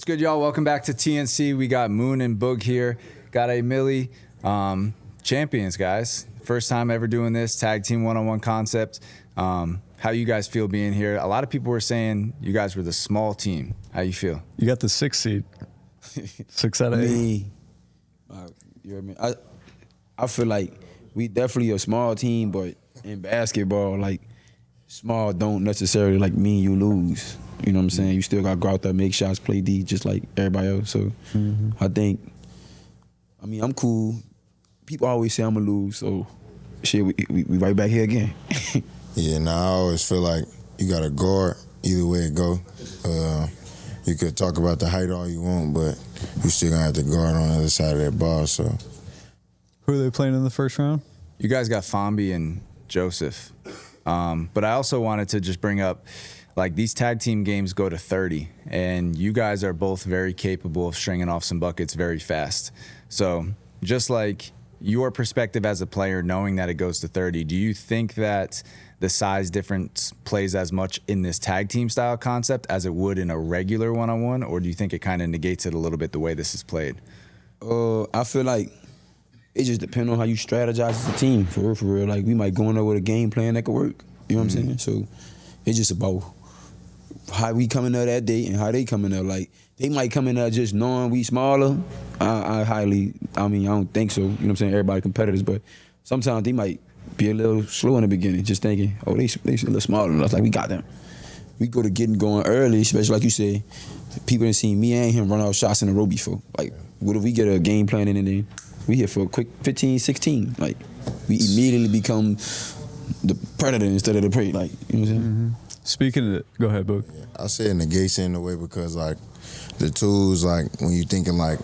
What's good, y'all? Welcome back to TNC. We got Moon and Boog here. Got a Millie. Champions, guys. First time ever doing this, tag team one-on-one concept. How you guys feel being here? A lot of people were saying you guys were the small team. How you feel? You got the 6th seed. 6 out of 8. You hear me? I feel like we definitely a small team, but in basketball, like, small don't necessarily like mean you lose. You know what I'm saying? You still got to go out there, make shots, play D just like everybody else. So I think, I'm cool. People always say I'm going to lose, so shit, we right back here again. Yeah, I always feel like you got to guard either way it go. You could talk about the height all you want, but you still going to have to guard on the other side of that ball. So, who are they playing in the first round? You guys got Fambi and Joseph. But I also wanted to just bring up, like, these tag team games go to 30, and you guys are both very capable of stringing off some buckets very fast. So just like your perspective as a player, knowing that it goes to 30, do you think that the size difference plays as much in this tag team style concept as it would in a regular one-on-one, or do you think it kind of negates it a little bit the way this is played? I feel like it just depends on how you strategize as a team, for real, for real. Like, we might go in there with a game plan that could work. You know what I'm saying? So it's just about how we come in there that day and how they come in there. Like, they might come in there just knowing we smaller. I don't think so. You know what I'm saying? Everybody competitors, but sometimes they might be a little slow in the beginning, just thinking, oh, they a little smaller than us. Like, we got them. We go to getting going early, especially like you said. People didn't see me and him run out shots in a row before. Like, what if we get a game plan in and then we here for a quick 15, 16? Like, we immediately become the predator instead of the prey. Like, you know what I'm saying? Mm-hmm. Speaking of it, go ahead, Boog. I say it negates it in a way because, like, the tools, like, when you're thinking, like,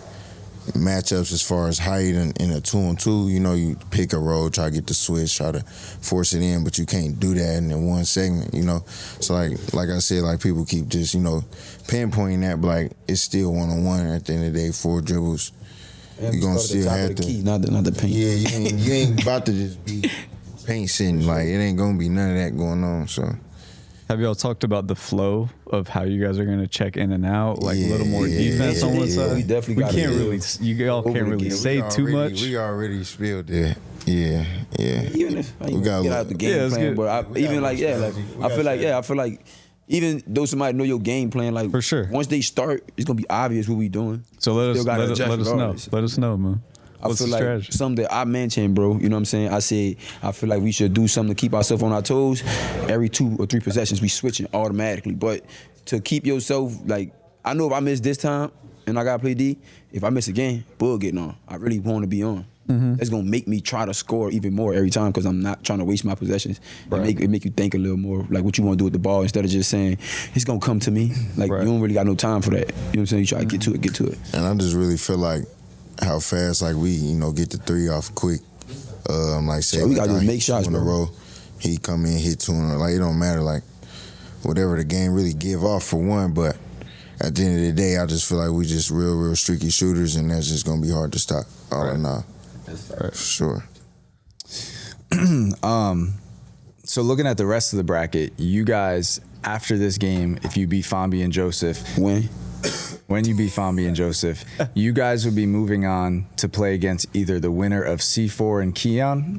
matchups as far as height and in a 2-on-2, you know, you pick a roll, try to get the switch, try to force it in, but you can't do that in one segment, you know? So, like I said, like, people keep just, you know, pinpointing that, but, like, it's still one-on-one at the end of the day, 4 dribbles. You're going to still have to. Key, not the paint. Yeah, you ain't about to just be paint sitting. Like, it ain't going to be none of that going on, so. Have y'all talked about the flow of how you guys are going to check in and out, like a little more defense on one side? We definitely got y'all can't really say too much. We already spilled it. Yeah. Even if we got get out the game plan, but I feel like even though somebody know your game plan, like, for sure, once they start, it's gonna be obvious what we doing. So let us know. Let us know, man. What's I feel the like strategy? something that I mentioned, bro. You know what I'm saying? I said I feel like we should do something to keep ourselves on our toes. Every 2 or 3 possessions, we switching automatically. But to keep yourself, like, I know if I miss this time and I gotta play D, if I miss again, Boog getting on. I really want to be on. Mm-hmm. That's gonna make me try to score even more every time because I'm not trying to waste my possessions. Right. It make you think a little more like what you want to do with the ball instead of just saying it's gonna come to me. Like, you don't really got no time for that. You know what I'm saying? You try to get to it. And I just really feel like how fast, like, we, you know, get the 3 off quick. Like, say, so we gotta make shots in a row. He come in, hit 2 in a row. Like, it don't matter, like, whatever the game really give off for one, but at the end of the day, I just feel like we just real streaky shooters, and that's just gonna be hard to stop. All in all. That's right. For sure. So looking at the rest of the bracket, you guys, after this game, if you beat Fambi and Joseph, when you beat Fambi and Joseph, you guys would be moving on to play against either the winner of C4 and Keon,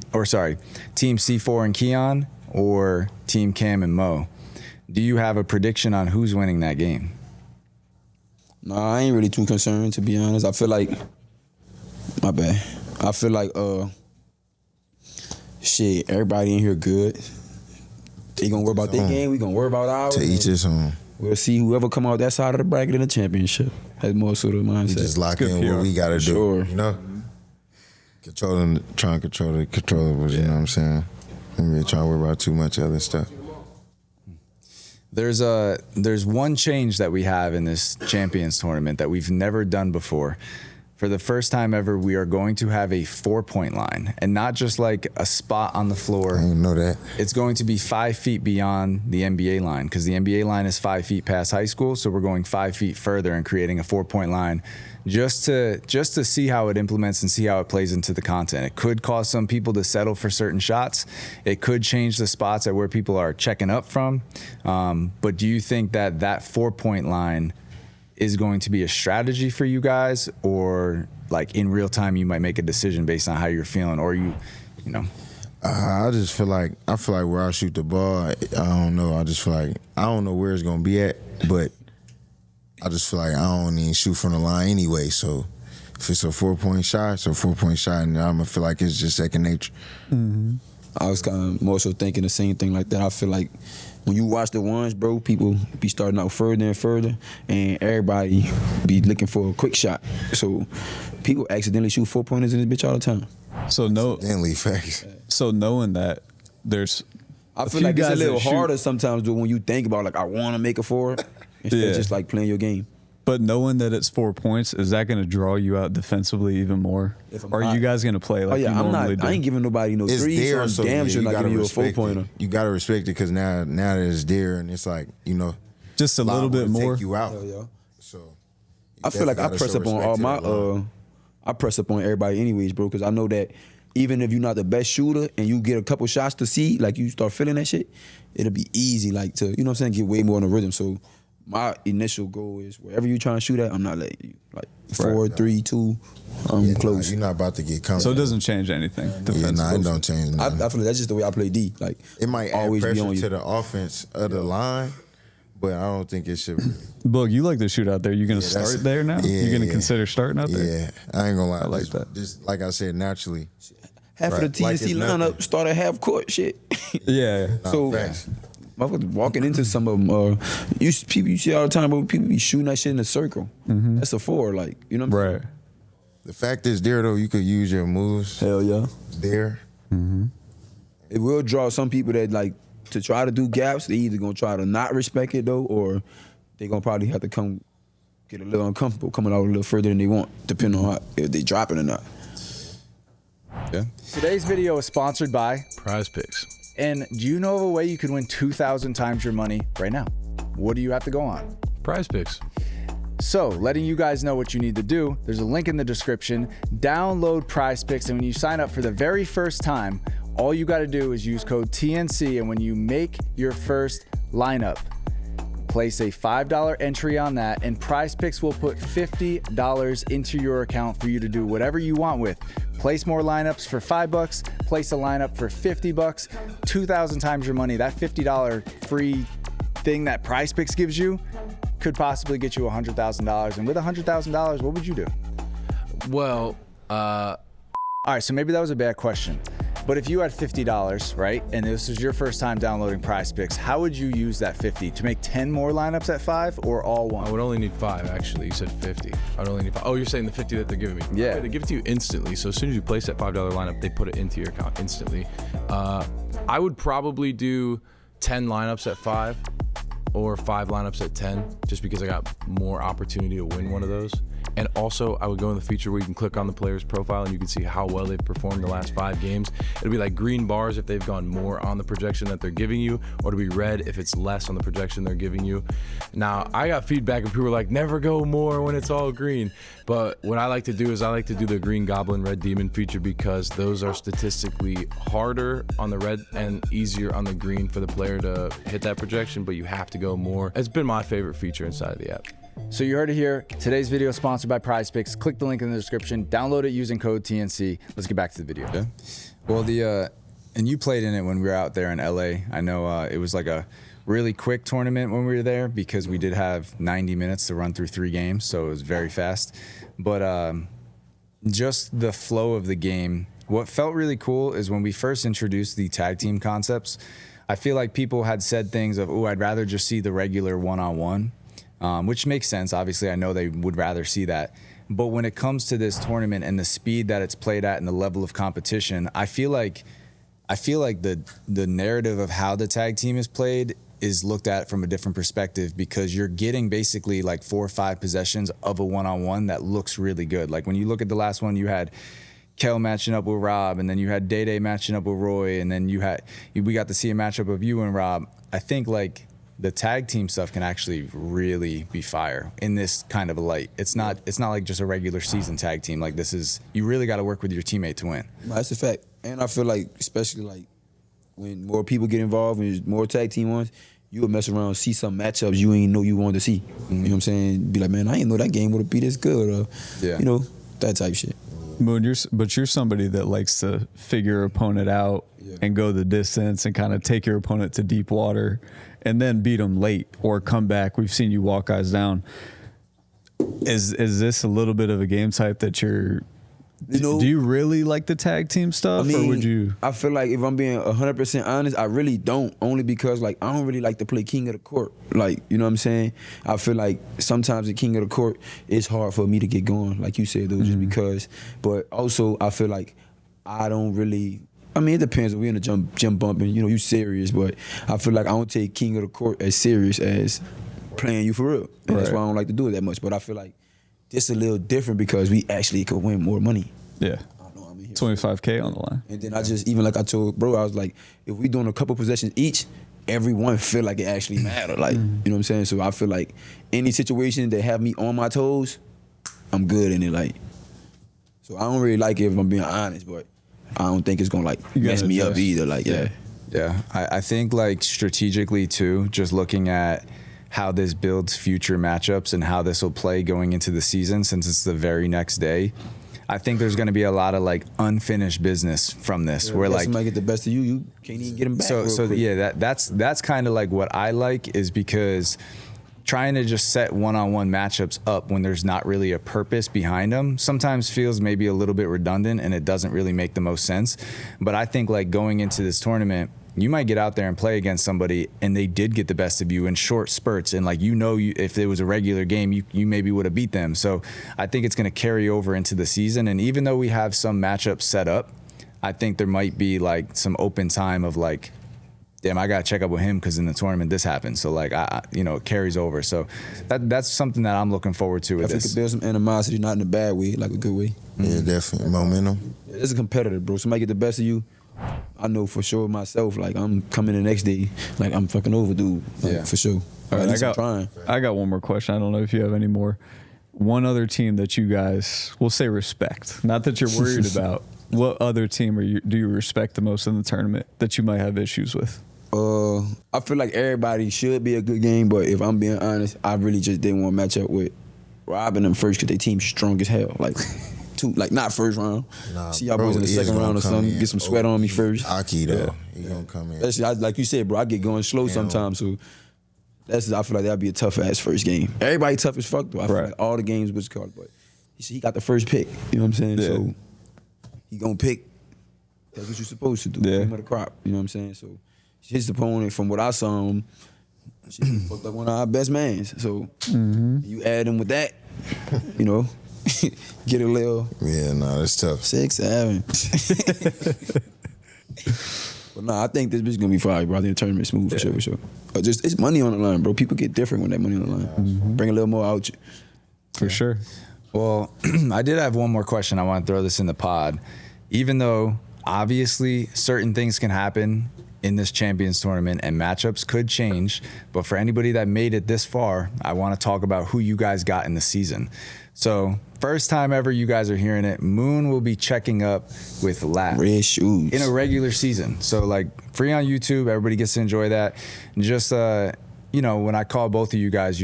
Team C4 and Keon, or Team Cam and Mo. Do you have a prediction on who's winning that game? No, I ain't really too concerned, to be honest. I feel like, my bad. I feel like, everybody in here good. They gonna worry about their game, we gonna worry about ours. To each his own. We'll see whoever come out that side of the bracket in the championship. Has more sort of mindset. We just lock in what we gotta do. Sure. You know? Trying to control the controllables, you know what I'm saying? And we're trying to worry about too much other stuff. There's one change that we have in this Champions tournament that we've never done before. For the first time ever, we are going to have a 4-point line, and not just like a spot on the floor. I didn't know that. It's going to be 5 feet beyond the NBA line, because the NBA line is 5 feet past high school, so we're going 5 feet further and creating a 4-point line just to see how it implements and see how it plays into the content. It could cause some people to settle for certain shots. It could change the spots at where people are checking up from. But do you think that 4-point line is going to be a strategy for you guys, or like in real time you might make a decision based on how you're feeling, or you know? I just feel like where I shoot the ball, I don't know. I just feel like I don't know where it's gonna be at, but I just feel like I don't even shoot from the line anyway. So if it's a 4-point shot, it's a 4-point shot, and I'm gonna feel like it's just second nature. Mm-hmm. I was kind of more so thinking the same thing like that. I feel like when you watch the ones, bro, people be starting out further and further, and everybody be looking for a quick shot. So people accidentally shoot 4-pointers in this bitch all the time. So Facts. So knowing that there's, I feel like it's a little harder sometimes when you think about like I want to make a four instead of just like playing your game. But knowing that it's 4 points, is that going to draw you out defensively even more? Or are you guys going to play like you normally do? I ain't giving nobody no It's threes, there, so so I'm damn sure not giving you a 4-pointer. You gotta respect it because now that it's there, and it's like just a little bit more. Take you out. Yeah. So I feel like I press up on all my I press up on everybody anyways, bro, because I know that even if you're not the best shooter and you get a couple shots to see, like you start feeling that shit, it'll be easy, like to, you know what I'm saying, get way more in the rhythm. So my initial goal is wherever you're trying to shoot at, I'm not letting you. Like 4, 3, 2, I'm close. Nah, you're not about to get comfortable. So it doesn't change anything. Yeah, nah, it don't change nothing. I feel like that's just the way I play D. Like It might add always be pressure on you. to the offense of the line, but I don't think it should be. Boog, you like to shoot out there. You going to Yeah, start there now? yeah, You're going to yeah. consider starting out there? Yeah, I ain't gonna lie. I like that. Just like I said, naturally. Half of the Like TNC it's lineup nothing. start at half court shit. Yeah. Nah, So facts. motherfuckers walking into some of them, people you see all the time, but people be shooting that shit in a circle. That's a 4, like, you know what I'm Right. The fact is, there though, you could use your moves saying? Hell yeah. there. It will draw some people that like to try to do gaps. They either gonna try to not respect it though, or they gonna probably have to come get a little uncomfortable coming out a little further than they want, depending on if they drop it or not. Yeah. Today's video is sponsored by Prize Picks. And do you know of a way you can win 2,000 times your money right now? What do you have to go on? Prize Picks. So, letting you guys know what you need to do, there's a link in the description. Download Prize Picks, and when you sign up for the very first time, all you got to do is use code TNC, and when you make your first lineup, place a $5 entry on that, and Prize Picks will put $50 into your account for you to do whatever you want with. Place more lineups for $5, place a lineup for $50, 2,000 times your money. That $50 free thing that Prize Picks gives you could possibly get you $100,000. And with $100,000, what would you do? Well, All right, so maybe that was a bad question. But if you had $50, right, and this is your first time downloading Prize Picks, how would you use that 50 to make 10 more lineups at 5 or all I one? would only need 5, actually. You said 50. I'd only need 5. Oh, you're saying the 50 that they're giving me? Yeah. They give it to you instantly. So as soon as you place that $5 lineup, they put it into your account instantly. I would probably do 10 lineups at 5 or 5 lineups at 10, just because I got more opportunity to win one of those. And also, I would go in the feature where you can click on the player's profile and you can see how well they've performed the last 5 games. It'll be like green bars if they've gone more on the projection that they're giving you, or it'll be red if it's less on the projection they're giving you. Now, I got feedback and people were like, never go more when it's all green. But what I like to do is I like to do the green goblin, red demon feature, because those are statistically harder on the red and easier on the green for the player to hit that projection, but you have to go more. It's been my favorite feature inside of the app. So you heard it here. Today's video is sponsored by Prize Picks. Click the link in the description. Download it using code TNC. Let's get back to the video. Yeah. Well, and you played in it when we were out there in LA. I know it was like a really quick tournament when we were there because we did have 90 minutes to run through 3 games, so it was very fast. But just the flow of the game, what felt really cool is when we first introduced the tag team concepts, I feel like people had said things of, oh, I'd rather just see the regular one-on-one. Which makes sense. Obviously, I know they would rather see that. But when it comes to this tournament and the speed that it's played at and the level of competition, I feel like the narrative of how the tag team is played is looked at from a different perspective, because you're getting basically like 4 or 5 possessions of a one-on-one that looks really good. Like when you look at the last one, you had Kel matching up with Rob, and then you had Day Day matching up with Roy, and then we got to see a matchup of you and Rob. I think like the tag team stuff can actually really be fire in this kind of a light. It's not like just a regular season tag team. Like this is, you really got to work with your teammate to win. That's a fact. And I feel like, especially like when more people get involved and there's more tag team ones, you would mess around, see some matchups you ain't know you wanted to see. You know what I'm saying? Be like, man, I ain't know that game would have be this good, or you know, that type shit. Moon, you're somebody that likes to figure your opponent out and go the distance and kind of take your opponent to deep water and then beat them late or come back. We've seen you walk guys down. Is this a little bit of a game type that you're? Do you really like the tag team stuff, or would you? I feel like if I'm being 100% honest, I really don't. Only because like I don't really like to play king of the court. Like, you know what I'm saying? I feel like sometimes the king of the court is hard for me to get going, like you said, though, just because. But also, I feel like I don't really. I mean, it depends. If we're in a gym bumping, you know, you serious, but I feel like I don't take king of the court as serious as playing you for real. And that's why I don't like to do it that much. But I feel like this a little different because we actually could win more money. Yeah. 25K on the line. And then I just, even like I told bro, I was like, if we doing a couple possessions each, everyone feel like it actually matter. Like, you know what I'm saying? So I feel like any situation that have me on my toes, I'm good in it. Like, so I don't really like it if I'm being honest, but I don't think it's gonna like mess me up either. Like, Yeah, I think like strategically too, just looking at how this builds future matchups and how this will play going into the season since it's the very next day. I think there's going to be a lot of like unfinished business from this, where like somebody get the best of you, you can't even get them back. So yeah, that's kind of like what I like, is because trying to just set one-on-one matchups up when there's not really a purpose behind them sometimes feels maybe a little bit redundant, and it doesn't really make the most sense. But I think like going into this tournament, you might get out there and play against somebody and they did get the best of you in short spurts, and like, you know, if it was a regular game, you maybe would have beat them. So I think it's going to carry over into the season. And even though we have some matchups set up, I think there might be like some open time of like, damn, I got to check up with him because in the tournament this happened. So like, it carries over. So that's something that I'm looking forward to with this. I think it builds some animosity, not in a bad way, like a good way. Yeah, definitely. Momentum. It's a competitor, bro. Somebody get the best of you, I know for sure myself, like I'm coming the next day, like I'm fucking over, dude. Like, for sure. All right, I got one more question. I don't know if you have any more. One other team that you guys will say respect, not that you're worried about. What other team do you respect the most in the tournament that you might have issues with? I feel like everybody should be a good game, but if I'm being honest, I really just didn't want to match up with Robin them first because they team strong as hell. Like not first round. Nah, see y'all boys in the second round or something. Get some sweat on me first. Aki though, he gonna come in. Like you said, bro, I get going slow sometimes, so I feel like that'd be a tough ass first game. Everybody tough as fuck though. I feel like all the games was called, but he got the first pick. You know what I'm saying? Yeah. So he gonna pick. That's what you're supposed to do. Cream of the crop. You know what I'm saying? So his opponent, from what I saw him, he fucked up one of our best mans. So you add him with that, you know. Get a little. Yeah, no, that's tough. 6, 7. But no, I think this bitch gonna be fire, bro. I think the tournament smooth for sure. Just it's money on the line, bro. People get different when that money on the line. Bring a little more out you. For sure. Well, I did have one more question. I want to throw this in the pod. Even though obviously certain things can happen in this Champions Tournament and matchups could change, but for anybody that made it this far, I want to talk about who you guys got in the season. So first time ever you guys are hearing it, Moon will be checking up with Lat. Red shoes. In a regular season. So like free on YouTube, everybody gets to enjoy that. And just, when I call both of you guys,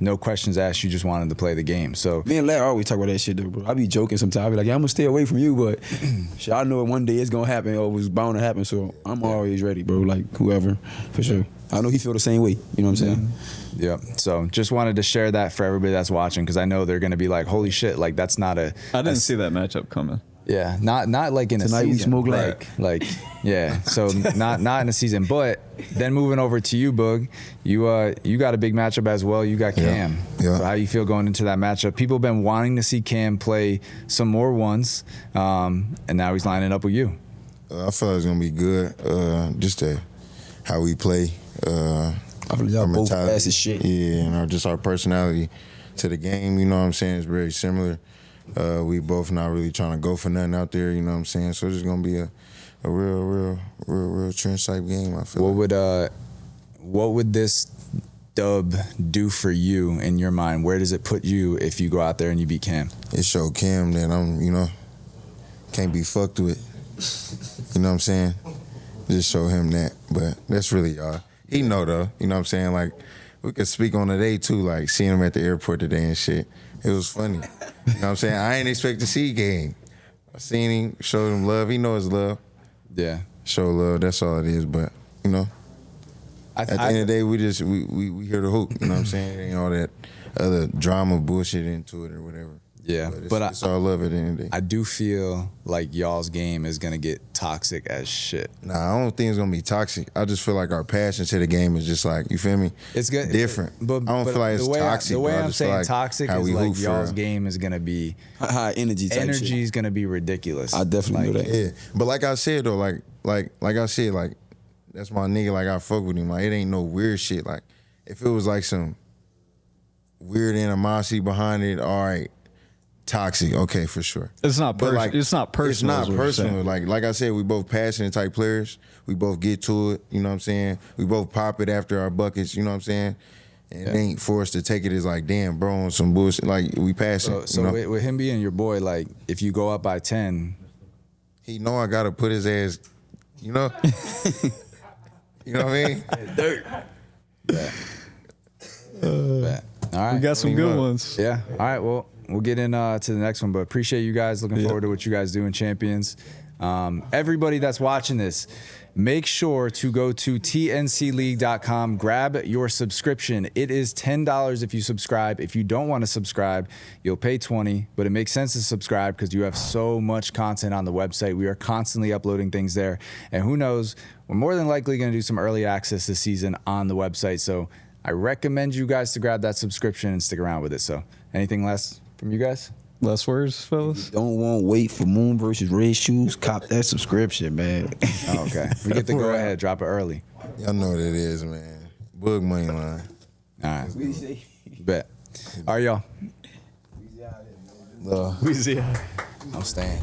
no questions asked, you just wanted to play the game. So me and Lat always talk about that shit though, bro. I be joking sometimes. I be like, yeah, I'm gonna stay away from you, but shit, I know one day it's gonna happen or it's bound to happen. So I'm always ready, bro. Like whoever, for sure. I know he feel the same way. You know what I'm saying? Yeah. So just wanted to share that for everybody that's watching, because I know they're gonna be like, holy shit, like that's not a. I didn't see that matchup coming. Yeah, not like in Tonight a season. we smoke like yeah. So not in a season. But then moving over to you, Boog, you got a big matchup as well. You got Cam. Yeah. So how you feel going into that matchup? People have been wanting to see Cam play some more ones, and now he's lining up with you. I feel like it's gonna be good. Just how we play. I feel like y'all both fast as shit. Yeah, and just our personality to the game. You know what I'm saying? It's very similar. We both not really trying to go for nothing out there, you know what I'm saying? So it's gonna be a real trench type game, I feel. What would this dub do for you in your mind? Where does it put you if you go out there and you beat Cam? It showed Cam that I'm, can't be fucked with. You know what I'm saying? Just show him that. But that's really He know though. You know what I'm saying? Like, we could speak on the day too, like seeing him at the airport today and shit. It was funny. You know what I'm saying? I ain't expect to see game. I seen him, showed him love. He knows love. Yeah. Show love. That's all it is. But you know, at the end of the day, we just we here to hoop. You know what I'm saying? It ain't all that other drama bullshit into it or whatever. Yeah, but it's all love at the end of the day. I do feel like y'all's game is gonna get toxic as shit. Nah, I don't think it's gonna be toxic. I just feel like our passion to the game is just like, you feel me? It's good, different. But I don't feel like it's toxic. The way bro. I I'm just feel saying like toxic how is we like hoop for y'all's real. game is gonna be High energy type energy shit. is gonna be ridiculous. I definitely know that. Yeah, but like I said though, like I said, like that's my nigga. Like I fuck with him. Like it ain't no weird shit. Like if it was like some weird animosity behind it, all right, toxic, okay, for sure. It's not But, like, it's not personal. It's not personal. Like I said, we both passionate type players. We both get to it. You know what I'm saying? We both pop it after our buckets. You know what I'm saying? And it ain't for us to take it as like, damn, bro, on some bullshit. Like we passionate. So you know? with him being your boy, like if you go up by 10, He know I gotta put his ass. You know. You know what I mean? Dirt. bet. All right. We got some good ones. Yeah. All right. Well, we'll get in to the next one, but appreciate you guys. Looking forward to what you guys do in Champions. Everybody that's watching this, make sure to go to tncleague.com, grab your subscription. It is $10 if you subscribe. If you don't want to subscribe, you'll pay $20, but it makes sense to subscribe because you have so much content on the website. We are constantly uploading things there. And who knows, we're more than likely going to do some early access this season on the website. So I recommend you guys to grab that subscription and stick around with it. So anything less from you guys? Less words, fellas. Don't want to wait for Moon versus Red Shoes. Cop that subscription, man. Oh, okay. We get to go ahead, drop it early. Y'all know what it is, man. Boog money line. All right. Bet. All right, y'all. Love. We see. I'm staying.